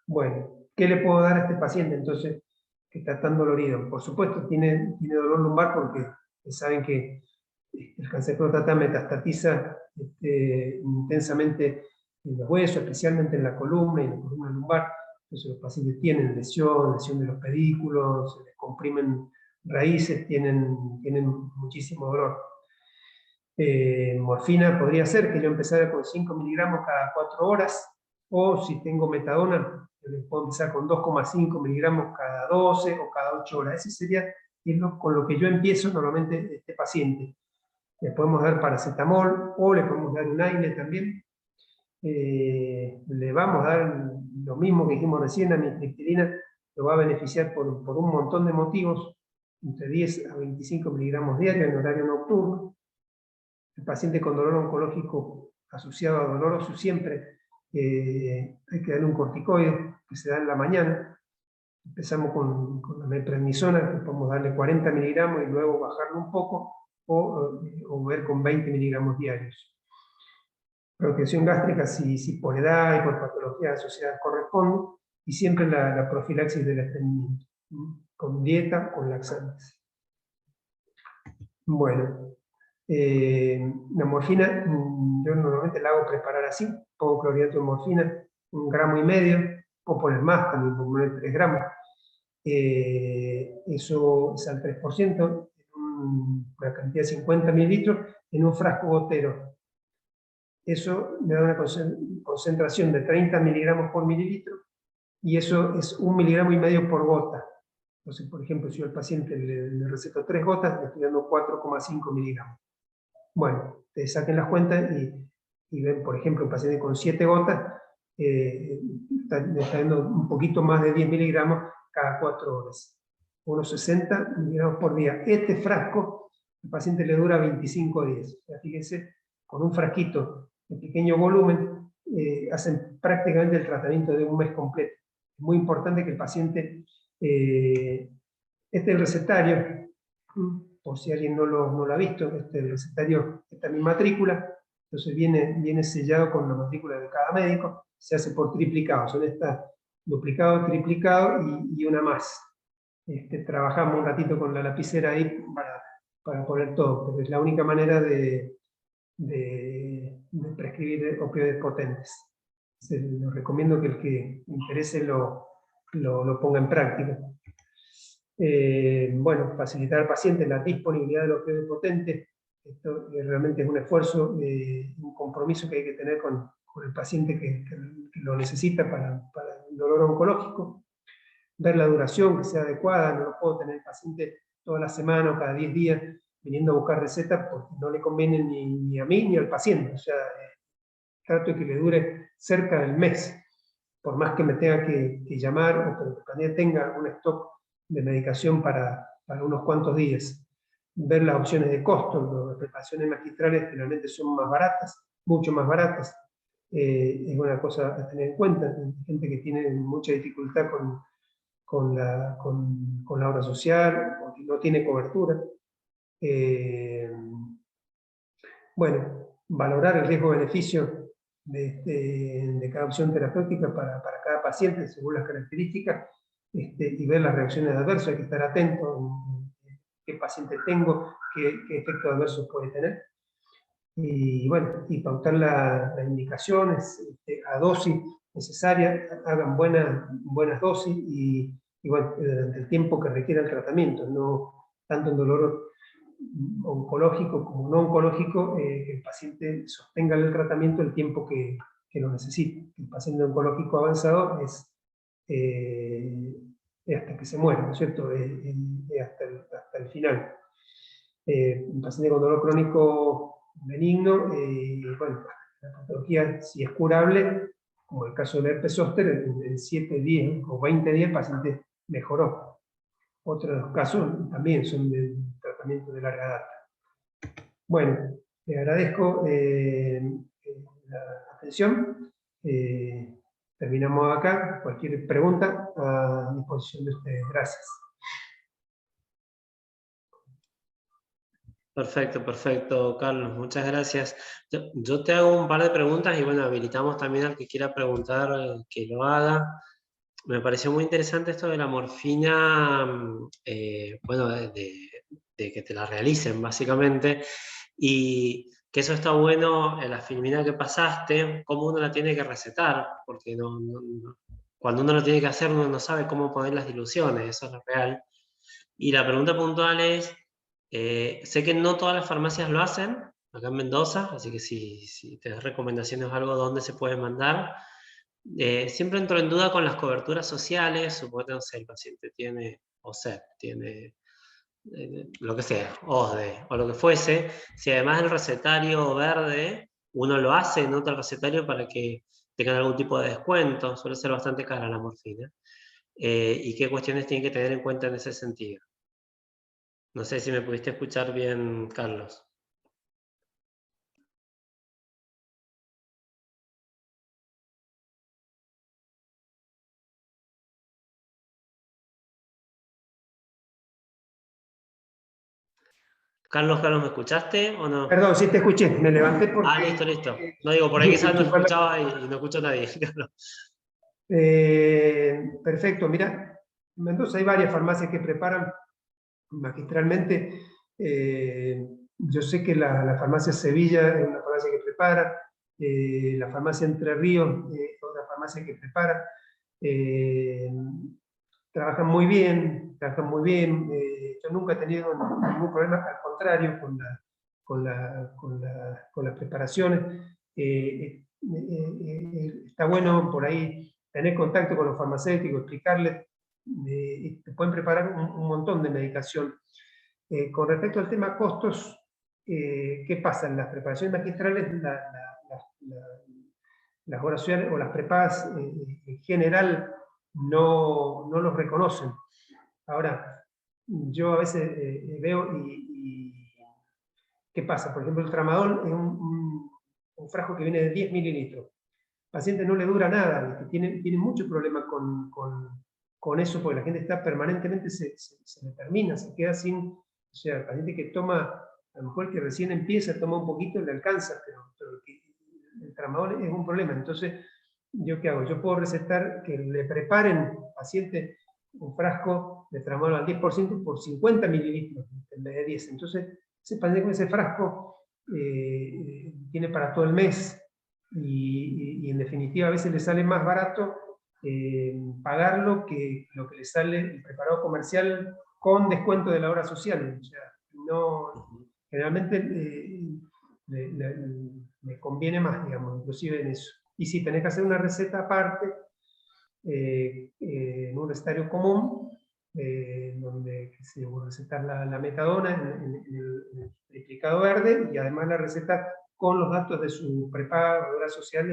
Bueno, ¿qué le puedo dar a este paciente entonces que está tan dolorido? Por supuesto, tiene dolor lumbar porque saben que el cáncer de próstata metastatiza intensamente en los huesos, especialmente en la columna y en la columna lumbar. Entonces los pacientes tienen lesión de los pedículos, se les comprimen raíces, tienen muchísimo dolor. Morfina podría ser que yo empezara con 5 miligramos cada 4 horas, o si tengo metadona, puedo empezar con 2,5 miligramos cada 12 o cada 8 horas. Ese sería con lo que yo empiezo normalmente este paciente. Le podemos dar paracetamol o le podemos dar un AINE también. Le vamos a dar lo mismo que dijimos recién, amitriptilina lo va a beneficiar por un montón de motivos. entre 10 a 25 miligramos diarios en horario nocturno. El paciente con dolor oncológico asociado a dolor óseo siempre hay que darle un corticoide que se da en la mañana. Empezamos con la meprednisona, que podemos darle 40 miligramos y luego bajarlo un poco, o ver con 20 miligramos diarios. Protección gástrica, si por edad y por patologías asociadas corresponde, y siempre la profilaxis del estreñimiento, con dieta, con laxantes. Bueno, la morfina, yo normalmente la hago preparar así, pongo clorhidrato de morfina, 1,5 gramos, puedo poner más también, puedo poner 3 gramos. Eso es al 3%, una cantidad de 50 mililitros, en un frasco gotero. Eso me da una concentración de 30 miligramos por mililitro, y eso es 1,5 miligramos por gota. Entonces, por ejemplo, si yo al paciente le receto 3 gotas, le estoy dando 4,5 miligramos. Bueno, te saquen las cuentas y ven, por ejemplo, un paciente con 7 gotas, le está dando un poquito más de 10 miligramos cada 4 horas. Unos 60 miligramos por día. Este frasco, el paciente le dura 25 días. O sea, fíjense, con un frasquito de pequeño volumen, hacen prácticamente el tratamiento de un mes completo. Es muy importante que el paciente, este es el recetario, por si alguien no lo ha visto, el recetario está en mi matrícula, entonces viene sellado con la matrícula de cada médico, se hace por triplicado, son estas duplicado, triplicado y una más. Trabajamos un ratito con la lapicera ahí para poner todo, porque es la única manera de prescribir opioides potentes. Lo recomiendo que el que interese lo ponga en práctica. Bueno, facilitar al paciente la disponibilidad de los opioides potentes. Esto realmente es un esfuerzo, un compromiso que hay que tener con el paciente que lo necesita para el dolor oncológico. Ver la duración que sea adecuada, no lo puedo tener el paciente toda la semana o cada 10 días viniendo a buscar recetas porque no le conviene ni a mí ni al paciente. O sea, trato de que le dure cerca del mes, por más que me tenga que llamar o que el paciente tenga un stock de medicación para unos cuantos días. Ver las opciones de costo, las preparaciones magistrales generalmente son más baratas, mucho más baratas. Es una cosa a tener en cuenta. Hay gente que tiene mucha dificultad con la obra social, porque no tiene cobertura. Bueno, valorar el riesgo-beneficio de cada opción terapéutica para cada paciente según las características, y ver las reacciones adversas. Hay que estar atento en qué paciente tengo, qué efectos adversos puede tener. Y bueno, y pautar las indicaciones a dosis necesaria, hagan buenas dosis y bueno, durante el tiempo que requiera el tratamiento, no tanto en dolor oncológico como no oncológico, que el paciente sostenga el tratamiento el tiempo que lo necesite. El paciente oncológico avanzado es hasta que se muera, ¿no es cierto? Hasta el final. Un paciente con dolor crónico benigno, bueno, la patología, si es curable, como el caso del herpes zóster, en 7, 10 o 20 días el paciente mejoró. Otros casos también son de tratamiento de larga data. Bueno, le agradezco la atención. Terminamos acá. Cualquier pregunta a disposición de ustedes. Gracias. Perfecto, perfecto, Carlos, muchas gracias. Yo te hago un par de preguntas y bueno, habilitamos también al que quiera preguntar que lo haga. Me pareció muy interesante esto de la morfina, bueno, de que te la realicen básicamente, y que eso está bueno en la filmina que pasaste, cómo uno la tiene que recetar, porque cuando uno lo tiene que hacer uno no sabe cómo poner las diluciones, eso es lo real. Y la pregunta puntual es, sé que no todas las farmacias lo hacen, acá en Mendoza, así que si te das recomendaciones o algo, ¿dónde se puede mandar? Siempre entro en duda con las coberturas sociales, supongo que el paciente tiene OSEP, tiene lo que sea, OSDE o lo que fuese, si además del recetario verde, uno lo hace, nota el recetario para que tengan algún tipo de descuento, suele ser bastante cara la morfina, y qué cuestiones tienen que tener en cuenta en ese sentido. No sé si me pudiste escuchar bien, Carlos. Carlos, ¿me escuchaste o no? Perdón, sí te escuché, me levanté Ah, porque listo. No digo, por ahí quizás no enchufar escuchaba y no escuchó nadie. perfecto, mira, en Mendoza hay varias farmacias que preparan magistralmente. Yo sé que la farmacia Sevilla es una farmacia que prepara, la farmacia Entre Ríos es otra farmacia que prepara. Eh, trabajan muy bien, trabajan muy bien. Yo nunca he tenido ningún problema, al contrario, con las preparaciones. Está bueno por ahí tener contacto con los farmacéuticos, explicarles, te pueden preparar un montón de medicación. Con respecto al tema costos, ¿qué pasa? En las preparaciones magistrales, las oraciones o las prepagas en general no los reconocen. Ahora, yo a veces veo ¿qué pasa? Por ejemplo, el tramadol es un frasco que viene de 10 mililitros. Al paciente no le dura nada, tiene mucho problema con eso, porque la gente está permanentemente, se le termina, se queda sin, o sea, el paciente que toma, a lo mejor que recién empieza, toma un poquito y le alcanza, pero el tramadol es un problema. Entonces, ¿yo qué hago? Yo puedo recetar que le preparen al paciente un frasco de tramadol al 10% por 50 mililitros en vez de 10. Entonces, ese paciente con ese frasco tiene para todo el mes y en definitiva a veces le sale más barato pagarlo que lo que le sale el preparado comercial con descuento de la obra social. O sea, no, generalmente le conviene más, digamos, inclusive en eso. Y si tenés que hacer una receta aparte, en un recetario común, donde se va a recetar la metadona en el triplicado verde y además la receta con los datos de su prepaga o obra social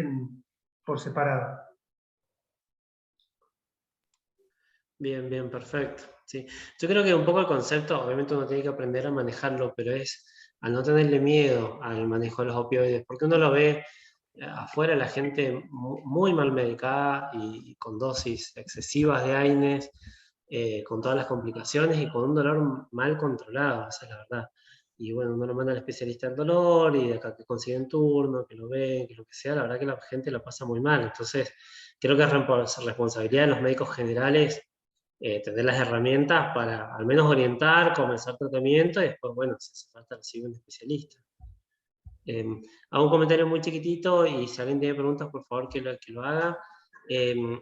por separado. Bien, perfecto. Sí. Yo creo que un poco el concepto, obviamente uno tiene que aprender a manejarlo, pero es a no tenerle miedo al manejo de los opioides, porque uno lo ve afuera, la gente muy mal medicada y con dosis excesivas de AINES, con todas las complicaciones y con un dolor mal controlado, esa es la verdad. Y bueno, uno lo manda al especialista en dolor y de acá que consiguen turno, que lo ven, que lo que sea, la verdad que la gente la pasa muy mal. Entonces, creo que es responsabilidad de los médicos generales tener las herramientas para al menos orientar, comenzar tratamiento y después, bueno, si hace falta recibir un especialista. Hago un comentario muy chiquitito y si alguien tiene preguntas, por favor que lo haga.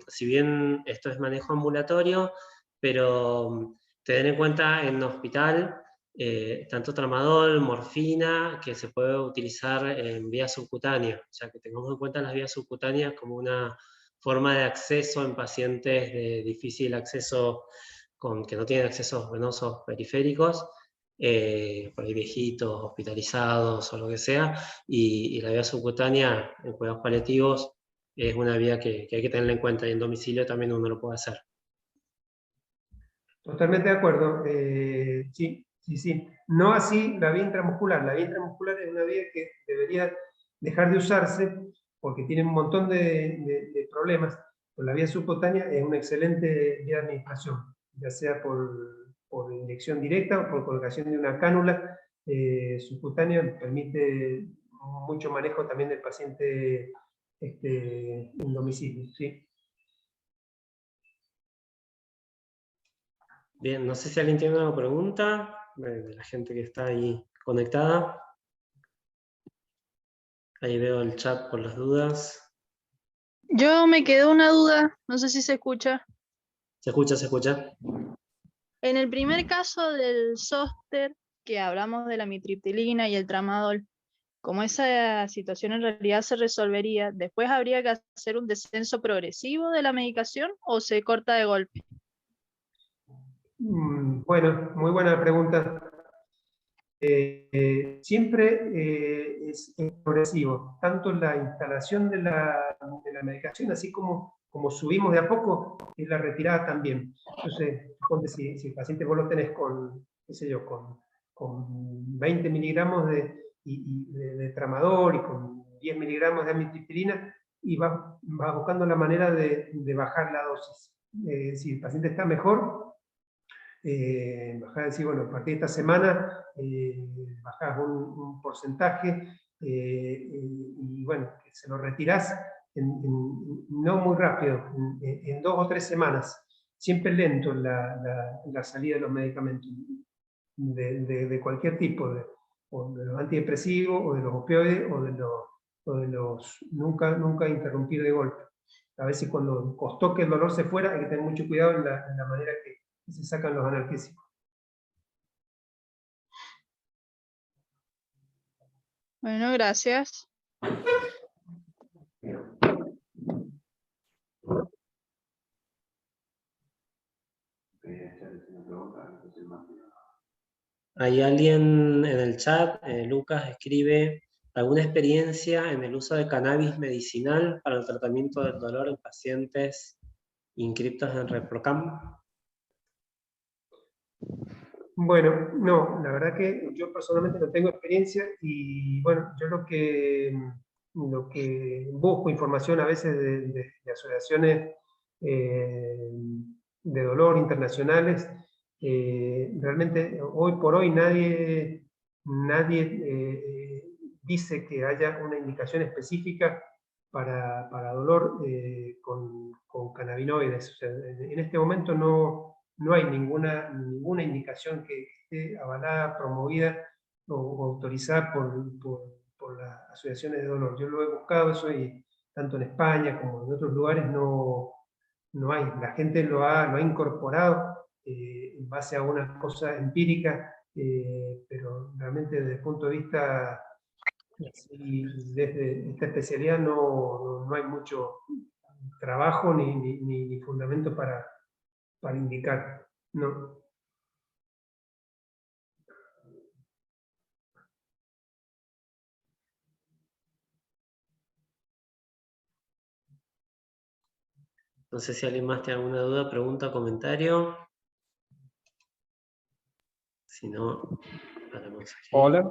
Si bien esto es manejo ambulatorio, pero tener en cuenta en hospital tanto tramadol, morfina, que se puede utilizar en vía subcutánea, o sea que tengamos en cuenta las vías subcutáneas como una forma de acceso en pacientes de difícil acceso, que no tienen accesos venosos periféricos, por ahí viejitos, hospitalizados o lo que sea, y la vía subcutánea en cuidados paliativos es una vía que hay que tener en cuenta y en domicilio también uno lo puede hacer. Totalmente de acuerdo. Sí. No así la vía intramuscular. La vía intramuscular es una vía que debería dejar de usarse porque tiene un montón de problemas. Pero la vía subcutánea es una excelente vía de administración, ya sea por inyección directa o por colocación de una cánula subcutánea. Permite mucho manejo también del paciente en domicilio. ¿Sí? Bien, no sé si alguien tiene una pregunta de la gente que está ahí conectada. Ahí veo el chat por las dudas. Yo me quedó una duda, no sé si se escucha. ¿Se escucha? ¿Se escucha? En el primer caso del zóster, que hablamos de la mitriptilina y el tramadol, como esa situación en realidad se resolvería, ¿después habría que hacer un descenso progresivo de la medicación o se corta de golpe? Bueno, muy buena pregunta. Siempre es progresivo, tanto la instalación de la medicación, así como subimos de a poco, es la retirada también. Entonces, suponte si el paciente vos lo tenés qué sé yo, con 20 miligramos de tramador y con 10 miligramos de amitriptilina, y vas buscando la manera de bajar la dosis. Si el paciente está mejor, bajar, decir, bueno, a partir de esta semana bajás un porcentaje, y bueno, que se lo retirás no muy rápido, en 2 o 3 semanas, siempre lento la salida de los medicamentos, de cualquier tipo, o de los antidepresivos, o de los opioides, o de los nunca interrumpir de golpe. A veces cuando costó que el dolor se fuera, hay que tener mucho cuidado en la manera que se sacan los analgésicos. Bueno, gracias. Hay alguien en el chat, Lucas, escribe: ¿alguna experiencia en el uso de cannabis medicinal para el tratamiento del dolor en pacientes inscriptos en ReproCam? Bueno, no, la verdad que yo personalmente no tengo experiencia, y bueno, yo lo que busco información a veces de asociaciones de dolor internacionales. Realmente hoy por hoy nadie dice que haya una indicación específica para dolor con cannabinoides. O sea, en este momento no hay ninguna indicación que esté avalada, promovida o autorizada por las asociaciones de dolor. Yo lo he buscado eso, y tanto en España como en otros lugares no hay. La gente lo ha incorporado en base a unas cosas empíricas, pero realmente desde el punto de vista, desde esta especialidad, no hay mucho trabajo ni fundamento para indicar. No. No sé si alguien más tiene alguna duda, pregunta, comentario. Si no, paramos aquí. Hola.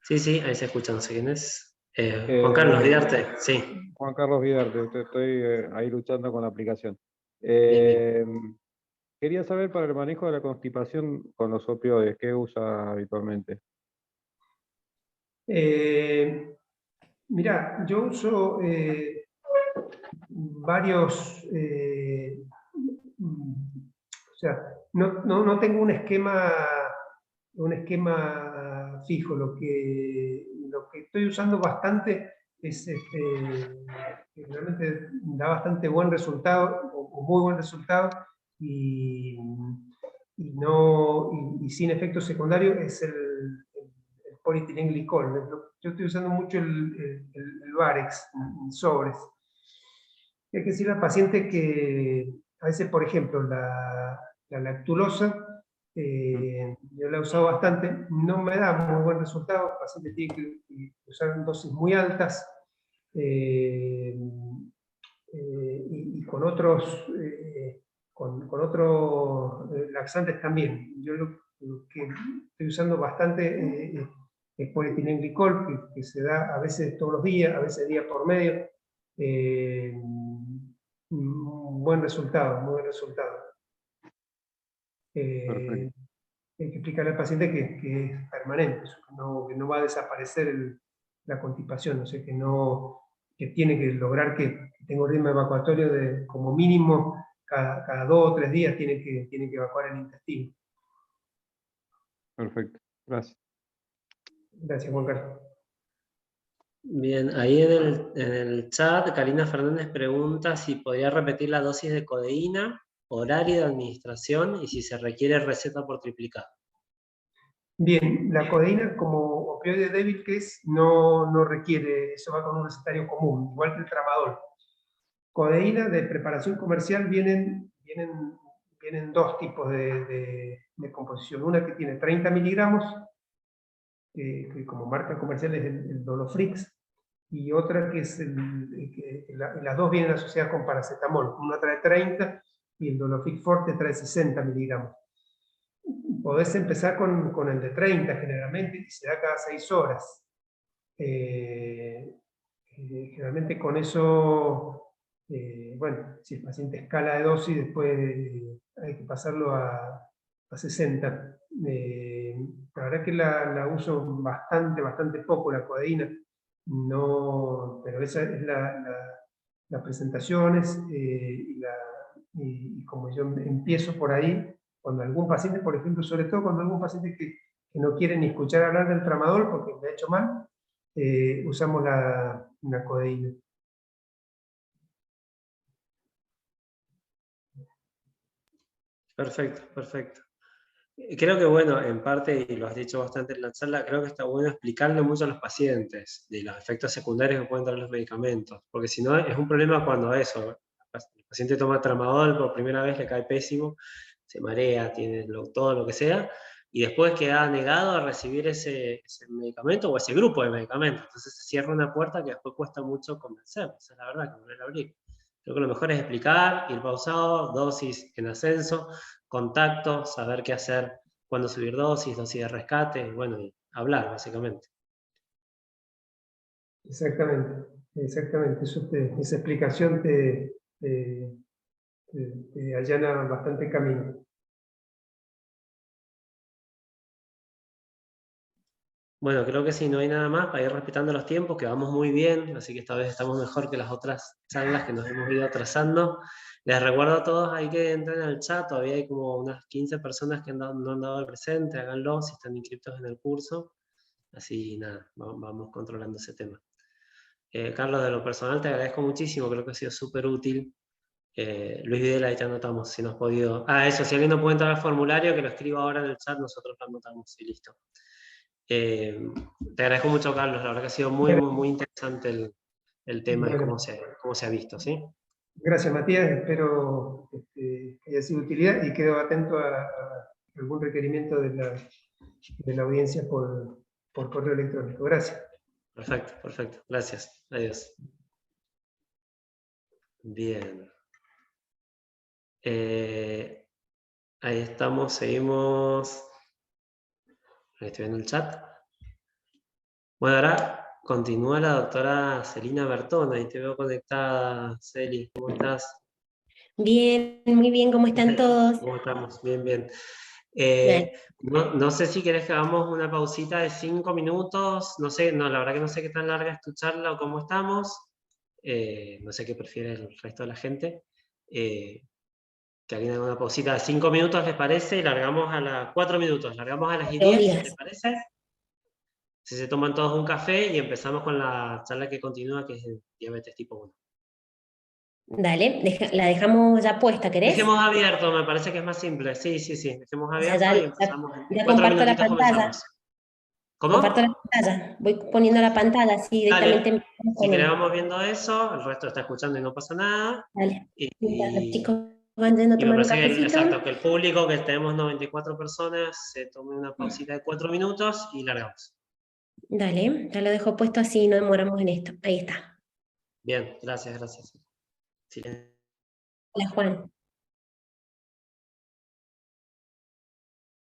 Sí, ahí se escucha, no sé quién es. Juan Carlos Vidarte, sí. Juan Carlos Vidarte, estoy ahí luchando con la aplicación. Bien. Quería saber, para el manejo de la constipación con los opioides, ¿qué usa habitualmente? Mirá, yo uso varios, o sea, no tengo un esquema fijo. Lo que estoy usando bastante es que realmente da bastante buen resultado, o muy buen resultado, y sin efectos secundarios, es el polietilenglicol. Yo estoy usando mucho el Varex en sobres. Hay que decirle al paciente que a veces, por ejemplo, la lactulosa, yo la he usado bastante, no me da muy buen resultado. El paciente tiene que usar dosis muy altas, y con otros laxantes también. Yo lo que estoy usando bastante es polietilenglicol, que se da a veces todos los días, a veces día por medio. Un buen resultado, muy buen resultado. Hay que explicarle al paciente que es permanente, que no va a desaparecer la constipación, o sea, que tiene que lograr que tenga un ritmo evacuatorio de como mínimo cada 2 o 3 días tiene que evacuar el intestino. Perfecto, gracias. Gracias, Juan Carlos. Bien, ahí en el chat, Karina Fernández pregunta si podría repetir la dosis de codeína, horario de administración y si se requiere receta por triplicado. Bien, la codeína como opioide débil que es, no requiere, eso va con un recetario común, igual que el tramadol. Codeína de preparación comercial vienen 2 tipos de composición. Una que tiene 30 miligramos, que como marca comercial es el Doloflix, y otra que es las dos vienen asociadas con paracetamol. Una trae 30 y el Doloflix Forte trae 60 miligramos. podés empezar con el de 30 generalmente, y se da cada 6 horas. Generalmente con eso, bueno, si el paciente escala de dosis, después hay que pasarlo a 60. La verdad que la uso bastante poco, la codeína. No, pero esa es las presentaciones, y como yo empiezo por ahí, cuando algún paciente, por ejemplo, sobre todo cuando algún paciente que no quiere ni escuchar hablar del tramadol porque me ha hecho mal, usamos la codeína. Perfecto, perfecto. Creo que, bueno, en parte, y lo has dicho bastante en la charla, creo que está bueno explicarle mucho a los pacientes de los efectos secundarios que pueden traer los medicamentos, porque si no es un problema cuando eso, el paciente toma tramadol por primera vez, le cae pésimo, se marea, tiene todo lo que sea, y después queda negado a recibir ese medicamento o ese grupo de medicamentos. Entonces se cierra una puerta que después cuesta mucho convencer, esa es la verdad, que volver a abrir. Creo que lo mejor es explicar, ir pausado, dosis en ascenso, contacto, saber qué hacer, cuándo subir dosis de rescate, y bueno, y hablar básicamente. Exactamente, exactamente. Esa explicación te allana bastante camino. Bueno, creo que sí, no hay nada más para ir respetando los tiempos, que vamos muy bien, así que esta vez estamos mejor que las otras charlas que nos hemos ido atrasando. Les recuerdo a todos ahí que entren al chat, todavía hay como unas 15 personas que no han dado el presente, háganlo si están inscritos en el curso. Así nada, vamos controlando ese tema. Carlos, de lo personal te agradezco muchísimo, creo que ha sido súper útil. Luis Videla, ahí te anotamos, si no has podido... eso, si alguien no puede entrar al formulario, que lo escriba ahora en el chat, nosotros lo anotamos y listo. Te agradezco mucho, Carlos, la verdad que ha sido muy interesante el tema y cómo se ha visto, ¿sí? Gracias, Matías, espero que haya sido de utilidad y quedo atento a algún requerimiento de la audiencia por correo electrónico. Gracias. Perfecto, gracias, adiós. Bien. Ahí estamos, seguimos. Ahí estoy viendo el chat. Bueno, ahora continúa la doctora Celina Bertón, ahí te veo conectada, Celi, ¿cómo estás? Bien, muy bien, ¿cómo están todos? ¿Cómo estamos? Bien. Bien. No sé si querés que hagamos una pausita de 5 minutos, no sé, la verdad que no sé qué tan larga es tu charla o cómo estamos, no sé qué prefiere el resto de la gente, que alguien haga una pausita de 5 minutos, ¿les parece? Y largamos a las 4 minutos, largamos a las 10, ¿les parece? Si se toman todos un café y empezamos con la charla que continúa, que es de diabetes tipo 1. Dale, la dejamos ya puesta, ¿querés? Dejemos abierto, me parece que es más simple. Sí, dejemos O sea, abierto y empezamos. ya 4 comparto la minutitos pantalla. comenzamos. ¿Cómo? Comparto la pantalla, voy poniendo la pantalla así directamente. Dale. Si querés vamos viendo eso, el resto está escuchando y no pasa nada. Dale, mientras los Y chicos van yendo a me tomar un parece cafecito. que el público, que tenemos 94 personas, se tome una pausita de 4 minutos y largamos. Dale, ya lo dejo puesto así, no demoramos en esto. Ahí está. Bien, gracias. Silencio. Hola, Juan.